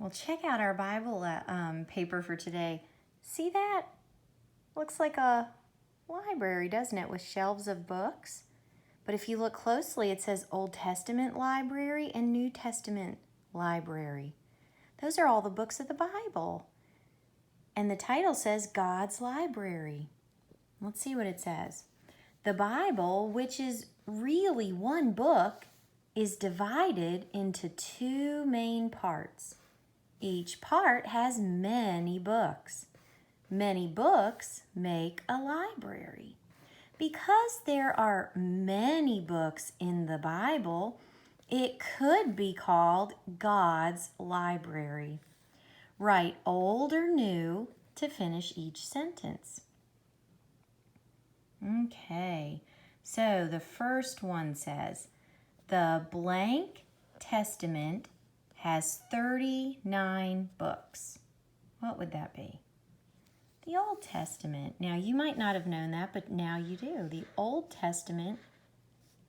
Well, check out our Bible paper for today. See that? Looks like a library, doesn't it, with shelves of books? But if you look closely, it says Old Testament library and New Testament library. Those are all the books of the Bible. And the title says God's Library. Let's see what it says. The Bible, which is really one book, is divided into two main parts. Each part has many books. Many books make a library. Because there are many books in the Bible, it could be called God's library. Write old or new to finish each sentence. Okay, so the first one says, the blank testament has 39 books. What would that be? The Old Testament. Now, you might not have known that, but now you do. The Old Testament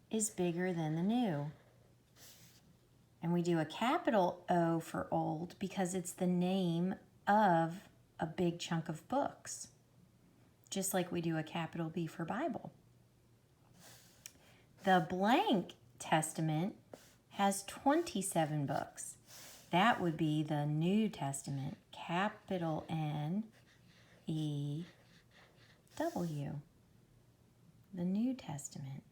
is bigger than the New. And we do a capital O for old because it's the name of a big chunk of books, just like we do a capital B for Bible. The blank Testament has 27 books. That would be the New Testament, capital N-E-W, the New Testament.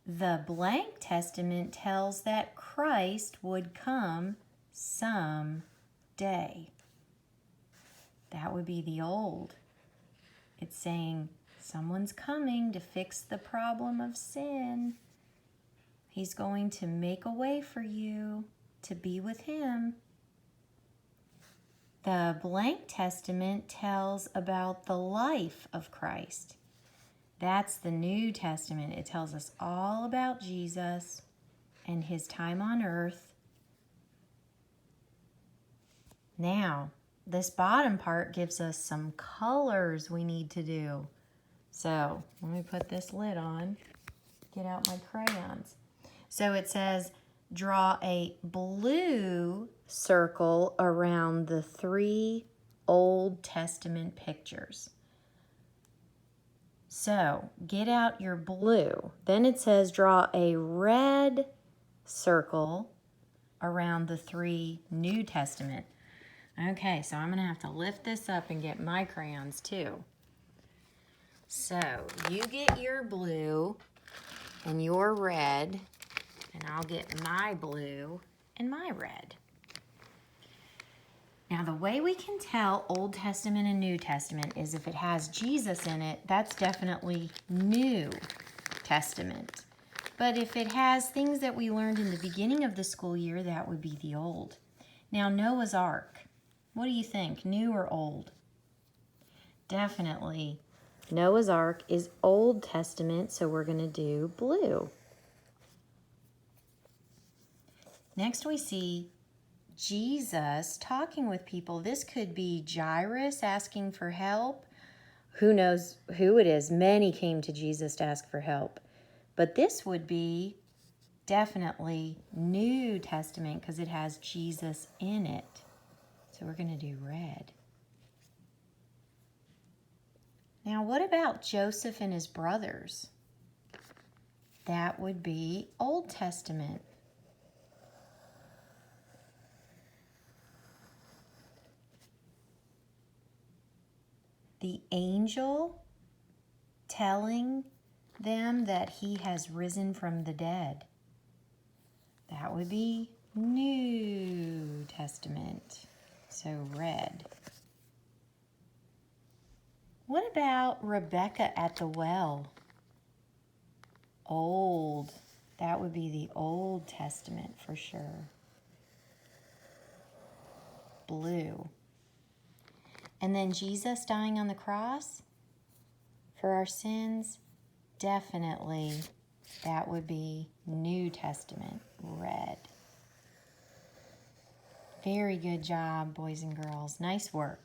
The blank Testament tells that Christ would come someday. That would be the old. It's saying someone's coming to fix the problem of sin. He's going to make a way for you to be with him. The blank Testament tells about the life of Christ. That's the New Testament. It tells us all about Jesus and his time on earth. Now, this bottom part gives us some colors we need to do. So, let me put this lid on, get out my crayons. So it says, draw a blue circle around the 3 Old Testament pictures. So, get out your blue. Then it says, draw a red circle around the 3 New Testament. Okay, so I'm going to have to lift this up and get my crayons too. So, you get your blue and your red, and I'll get my blue and my red. Now, the way we can tell Old Testament and New Testament is if it has Jesus in it, that's definitely New Testament. But if it has things that we learned in the beginning of the school year, that would be the Old. Now, Noah's Ark. What do you think, new or old? Definitely. Noah's Ark is Old Testament, so we're going to do blue. Next we see Jesus talking with people. This could be Jairus asking for help. Who knows who it is? Many came to Jesus to ask for help. But this would be definitely New Testament because it has Jesus in it. So we're going to do red. Now, what about Joseph and his brothers? That would be Old Testament. The angel telling them that he has risen from the dead. That would be New Testament. So red. What about Rebecca at the well? Old. That would be the Old Testament for sure. Blue. And then Jesus dying on the cross for our sins, definitely that would be New Testament, red. Very good job, boys and girls. Nice work.